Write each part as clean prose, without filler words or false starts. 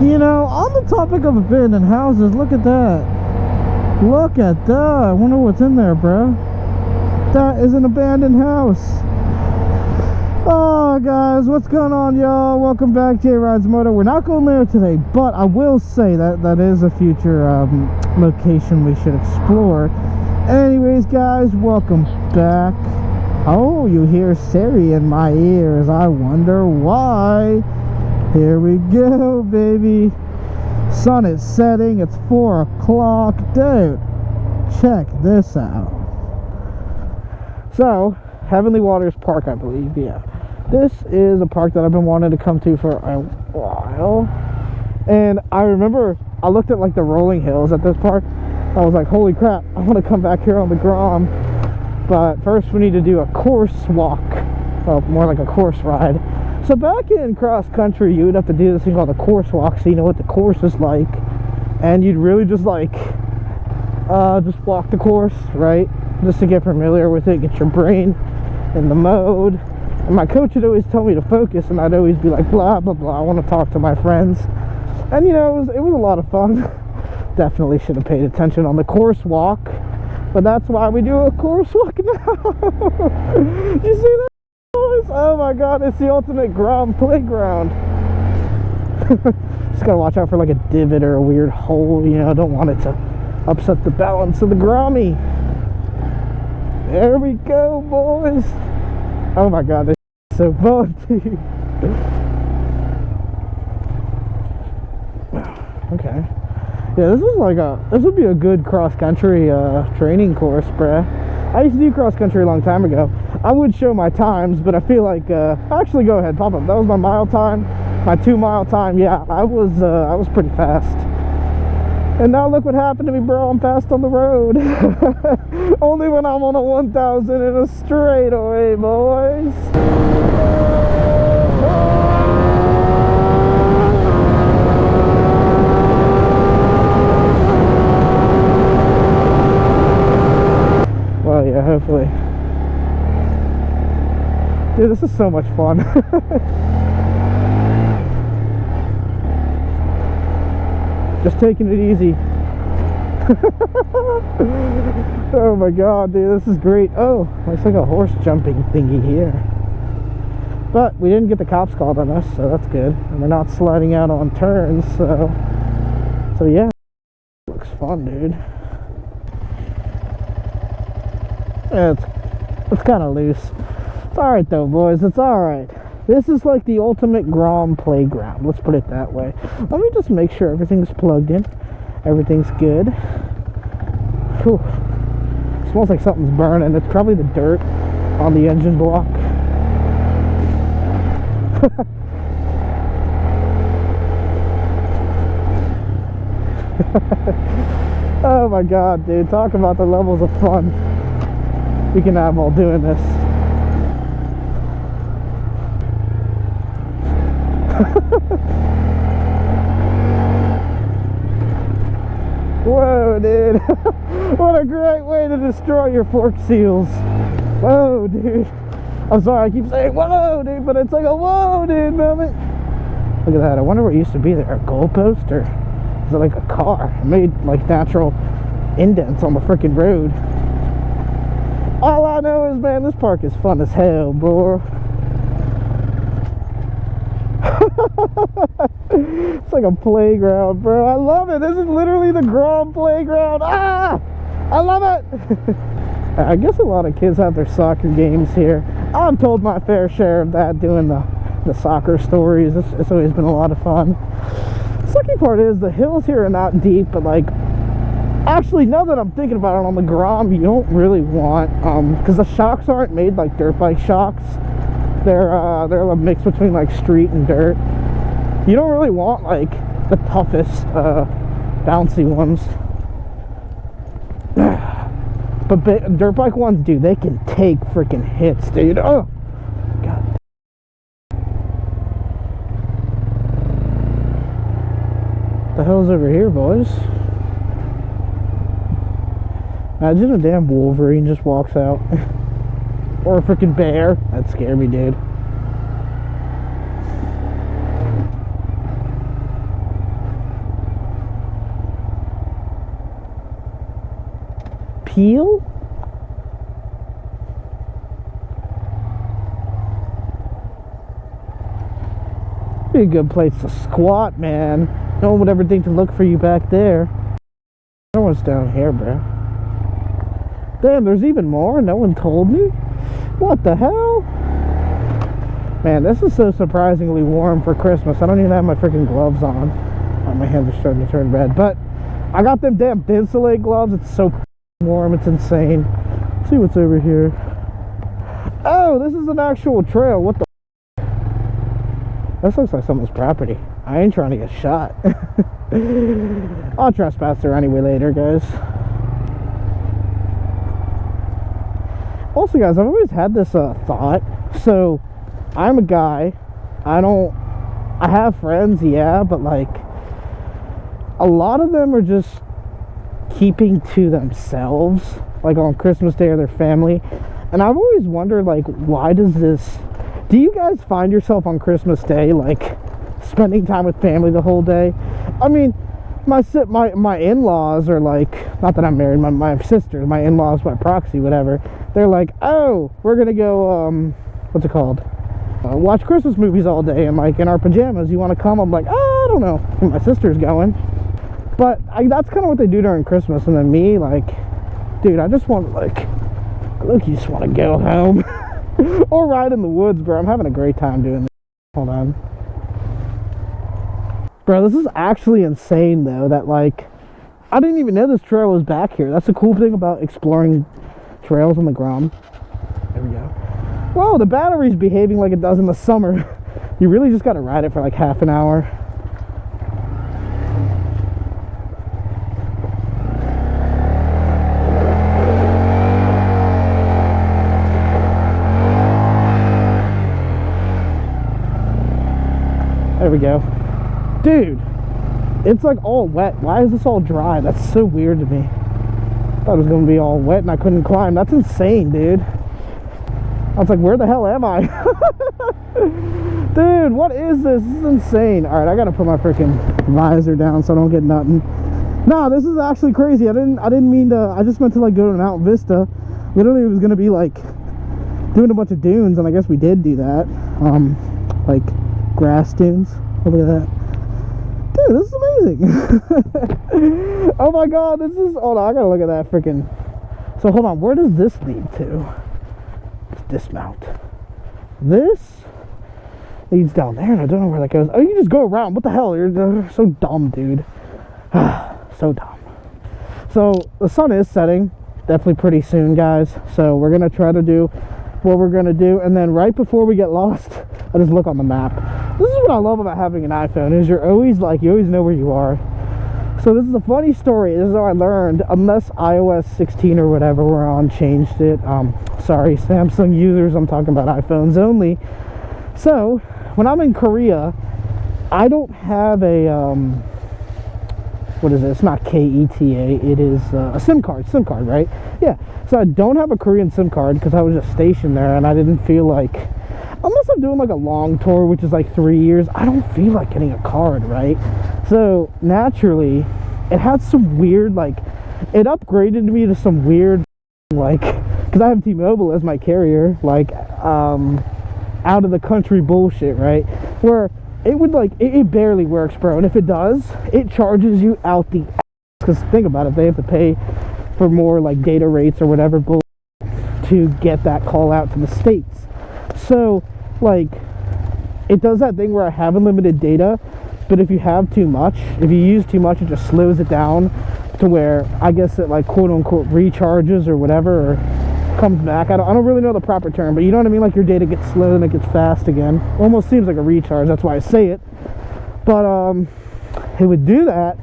You know, on the topic of abandoned houses, look at that. Look at that. I wonder what's in there, bro. That is an abandoned house. Oh, guys, what's going on, y'all? Welcome back to Rides Moto. We're not going there today, but I will say that that is a future location we should explore. Anyways, guys, welcome back. Oh, you hear Siri in my ears. I wonder why. Here we go, baby. Sun is setting. It's 4 o'clock. Dude, check this out. So, Heavenly Waters Park, I believe, yeah. This is a park that I've been wanting to come to for a while. And I remember I looked at like the rolling hills at this park. I was like, holy crap, I want to come back here on the Grom. But first we need to do a course walk. Well, more like a course ride. So back in cross country, you would have to do this thing called a course walk, so you know what the course is like. And you'd really just like, just walk the course, right? Just to get familiar with it, get your brain in the mode. And my coach would always tell me to focus, and I'd always be like, blah, blah, blah, I want to talk to my friends. And you know, it was a lot of fun. Definitely should have paid attention on the course walk. But that's why we do a course walk now. You see that? Oh my god, it's the ultimate Grom playground. Just gotta watch out for like a divot or a weird hole, you know, don't want it to upset the balance of the Grommy. There we go, boys. Oh my god, this is so fun, dude. Okay. Yeah, this would be a good cross-country training course, bruh. I used to do cross-country a long time ago. I would show my times, but I feel like, actually go ahead, pop up. That was my mile time, my 2-mile time. Yeah, I was pretty fast. And now look what happened to me, bro. I'm fast on the road. Only when I'm on a 1,000 in a straightaway, boys. Well, yeah, hopefully. Dude, this is so much fun. Just taking it easy. Oh my god, dude, this is great. Oh, it's like a horse jumping thingy here. But we didn't get the cops called on us, so that's good. And we're not sliding out on turns, so yeah. Looks fun, dude. Yeah, it's kind of loose. It's alright though, boys. It's alright. This is like the ultimate Grom playground. Let's put it that way. Let me just make sure everything's plugged in. Everything's good. Whew. Smells like something's burning. It's probably the dirt on the engine block. Oh my god, dude. Talk about the levels of fun we can have while doing this. Whoa, dude. What a great way to destroy your fork seals. Whoa, dude. I'm sorry, I keep saying whoa, dude, but it's like a whoa, dude moment. Look at that. I wonder what used to be there. A goalpost, or is it like a car? It made like natural indents on the freaking road. All I know is, man, this park is fun as hell, bro. It's like a playground, bro. I love it. This is literally the Grom playground. Ah! I love it. I guess a lot of kids have their soccer games here. I've told my fair share of that, doing the soccer stories. It's always been a lot of fun. The sucky part is the hills here are not deep, but like, actually, now that I'm thinking about it, on the Grom, you don't really want, because the shocks aren't made like dirt bike shocks. They're a mix between like street and dirt. You don't really want like the toughest bouncy ones. But dirt bike ones, dude, they can take freaking hits, dude. Oh god. The hell's over here, boys? Imagine a damn Wolverine just walks out. Or a freaking bear. That'd scare me, dude. peel? Be a good place to squat, man. No one would ever think to look for you back there. No one's down here, bro. Damn, there's even more? No one told me? What the hell? Man, this is so surprisingly warm for Christmas. I don't even have my freaking gloves on. Oh, my hands are starting to turn red. But I got them damn insulate gloves. It's so warm. It's insane. Let's see what's over here. Oh, this is an actual trail. What the? This looks like someone's property. I ain't trying to get shot. I'll trespass there anyway later, guys. Also, guys, I've always had this thought. So, I'm a guy. I have friends, yeah, but like, a lot of them are just keeping to themselves, like on Christmas Day or their family. And I've always wondered, like, why does this... Do you guys find yourself on Christmas Day, like, spending time with family the whole day? I mean, my in-laws are like, not that I'm married, my sisters, my in-laws by proxy, whatever, they're like, oh, we're gonna go, what's it called? Watch Christmas movies all day and like in our pajamas. You want to come? I'm like, oh, I don't know. My sister's going. But that's kind of what they do during Christmas. And then me, like, dude, I just want to, like, look, you just want to go home. Or ride in the woods, bro. I'm having a great time doing this. Hold on. Bro, this is actually insane, though, that, like, I didn't even know this trail was back here. That's the cool thing about exploring trails on the Grom. There we go. Whoa, the battery's behaving like it does in the summer. You really just got to ride it for, like, half an hour. There we go. Dude, it's like all wet. Why is this all dry? That's so weird to me. I thought it was going to be all wet and I couldn't climb. That's insane, dude. I was like, where the hell am I? Dude, what is this? This is insane. Alright, I gotta put my freaking visor down so I don't get nothing. Nah, this is actually crazy. I didn't mean to. I just meant to like go to Mount Vista. Literally, it was gonna be like doing a bunch of dunes, and I guess we did do that. Like grass dunes. Look at that. Dude, this is amazing. Oh my god, this is... Hold on, I gotta look at that freaking... So hold on, where does this lead to? Let's dismount. This leads down there, and I don't know where that goes. Oh, you can just go around. What the hell? You're so dumb, dude. So dumb. So, the sun is setting. Definitely pretty soon, guys. So, we're gonna try to do what we're gonna do, and then right before we get lost, I just look on the map. This is what I love about having an iPhone, is you're always like, you always know where you are. So this is a funny story. This is how I learned, unless iOS 16 or whatever we're on changed it. Sorry, Samsung users, I'm talking about iPhones only. So, when I'm in Korea, I don't have a, what is it? It's not KETA, it is a SIM card, right? Yeah, so I don't have a Korean SIM card because I was just stationed there and I didn't feel like, unless I'm doing like a long tour, which is like 3 years, I don't feel like getting a card, right? So naturally, it had some weird, like, it upgraded me to some weird, like, because I have T-Mobile as my carrier, like, out of the country bullshit, right? Where it would, like, it barely works, bro. And if it does, it charges you out the ass. Because think about it, they have to pay for more, like, data rates or whatever bullshit to get that call out to the States. So, like, it does that thing where I have unlimited data, but if you have too much, if you use too much, it just slows it down to where, I guess it, like, quote-unquote recharges or whatever, or comes back. I don't really know the proper term, but you know what I mean? Like, your data gets slow and it gets fast again. Almost seems like a recharge, that's why I say it. But, it would do that.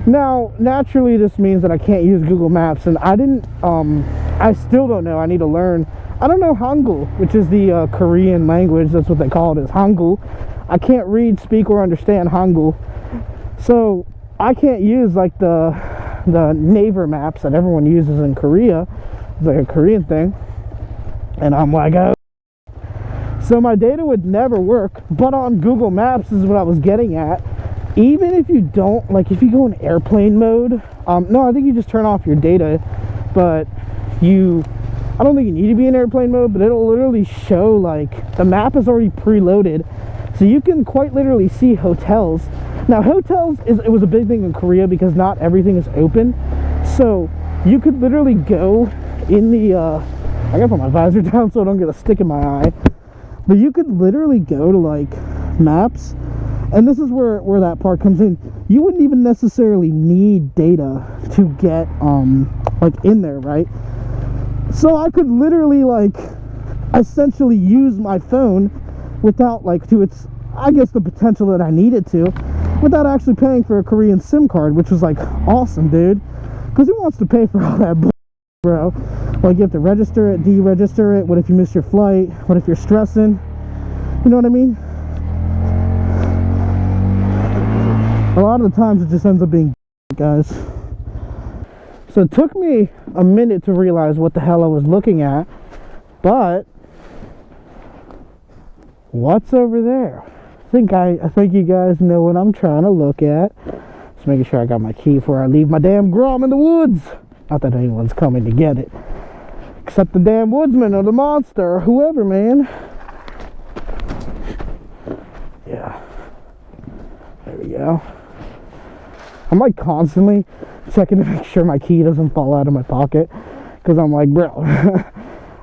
Now, naturally, this means that I can't use Google Maps, and I still don't know. I need to learn. I don't know Hangul, which is the Korean language. That's what they call it, is Hangul. I can't read, speak, or understand Hangul. So, I can't use, like, the Naver maps that everyone uses in Korea. It's like a Korean thing. And I'm like, oh. So, my data would never work. But on Google Maps, this is what I was getting at. Even if you don't, like, if you go in airplane mode, no, I think you just turn off your data but I don't think you need to be in airplane mode, but it'll literally show, like, the map is already preloaded, so you can quite literally see hotels. Now, hotels, it was a big thing in Korea because not everything is open, so you could literally go in the, I gotta put my visor down so I don't get a stick in my eye, but you could literally go to, like, maps, and this is where that part comes in. You wouldn't even necessarily need data to get, like, in there, right? So I could literally, like, essentially use my phone without, like, to its, I guess, the potential that I needed to, without actually paying for a Korean SIM card, which was, like, awesome, dude. Because who wants to pay for all that, bro? Like, you have to register it, deregister it. What if you miss your flight? What if you're stressing? You know what I mean? A lot of the times it just ends up being guys. So it took me a minute to realize what the hell I was looking at, but what's over there? I think you guys know what I'm trying to look at. Just making sure I got my key before I leave my damn Grom in the woods. Not that anyone's coming to get it, except the damn woodsman or the monster or whoever, man. Yeah, there we go. I'm like constantly checking to make sure my key doesn't fall out of my pocket, because I'm like, bro,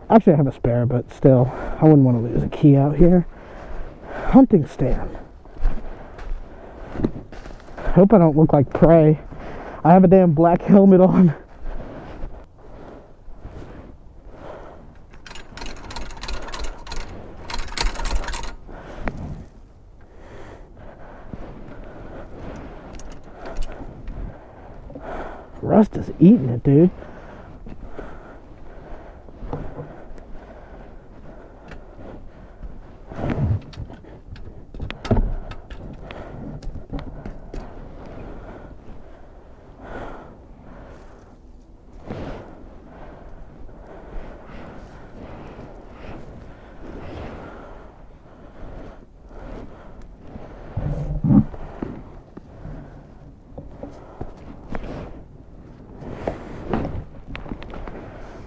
actually I have a spare, but still, I wouldn't want to lose a key out here. Hunting stand. Hope I don't look like prey. I have a damn black helmet on. Rust is eating it, dude.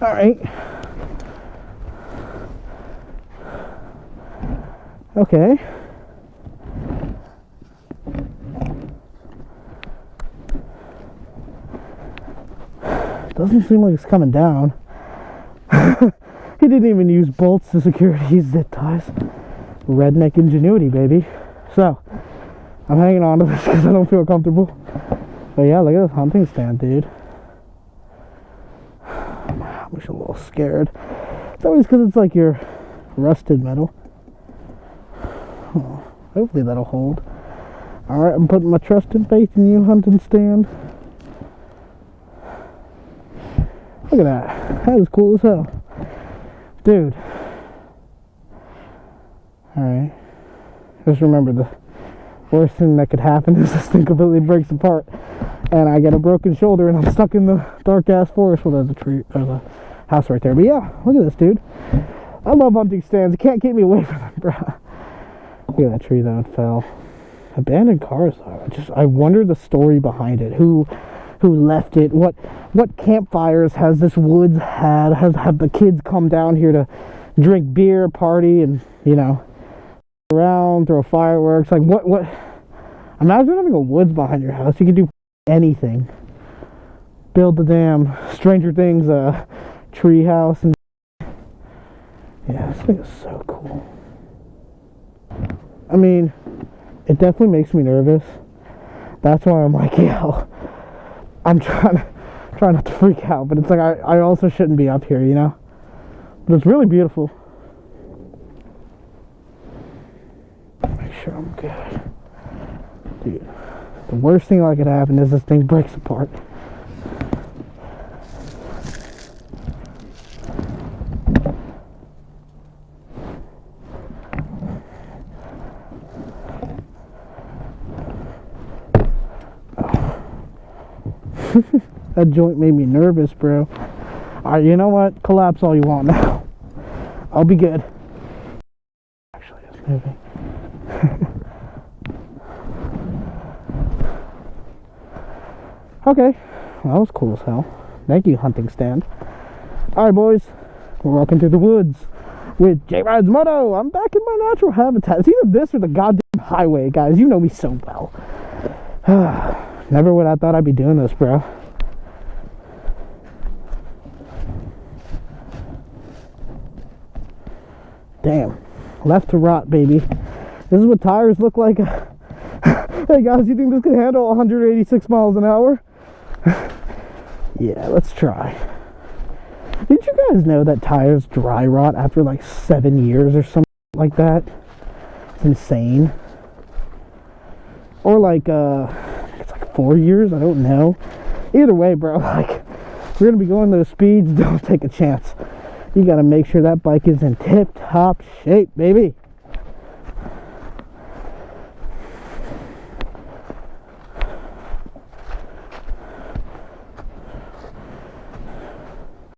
All right. Okay. Doesn't seem like it's coming down. He didn't even use bolts to secure it. He used zip ties. Redneck ingenuity, baby. So, I'm hanging on to this because I don't feel comfortable. But yeah, look at this hunting stand, dude. I'm just a little scared. It's always because it's like your rusted metal. Oh, hopefully that'll hold. Alright, I'm putting my trust and faith in you, hunting stand. Look at that. That is cool as hell. Dude. Alright. Just remember, the worst thing that could happen is this thing completely breaks apart and I get a broken shoulder and I'm stuck in the dark ass forest. Well, there's a tree, there's a house right there. But yeah, look at this, dude. I love hunting stands. You can't keep me away from them, bro. Look at that tree though, it fell. Abandoned cars though. I wonder the story behind it. Who left it? What campfires has this woods had? Have the kids come down here to drink beer, party, and, you know, around, throw fireworks? Like what imagine having a woods behind your house. You can do anything. Build the damn Stranger Things tree house and yeah, this thing is so cool. I mean, it definitely makes me nervous. That's why I'm like, yo, I'm trying not to freak out, but it's like I also shouldn't be up here, you know? But it's really beautiful. Make sure I'm good. Dude, the worst thing that could happen is this thing breaks apart. That joint made me nervous, bro. Alright, you know what? Collapse all you want now. I'll be good. Actually, it's moving. Okay. Well, that was cool as hell. Thank you, hunting stand. Alright, boys. We're walking through the woods with J-Ride's Moto. I'm back in my natural habitat. It's either this or the goddamn highway, guys. You know me so well. Never would I thought I'd be doing this, bro. Damn. Left to right, baby. This is what tires look like. Hey, guys, you think this can handle 186 miles an hour? Yeah, let's try. Did you guys know that tires dry rot after like 7 years or something like that? It's insane. Or like, it's like 4 years, I don't know. Either way, bro, like, we're gonna be going those speeds, don't take a chance. You gotta make sure that bike is in tip-top shape, baby.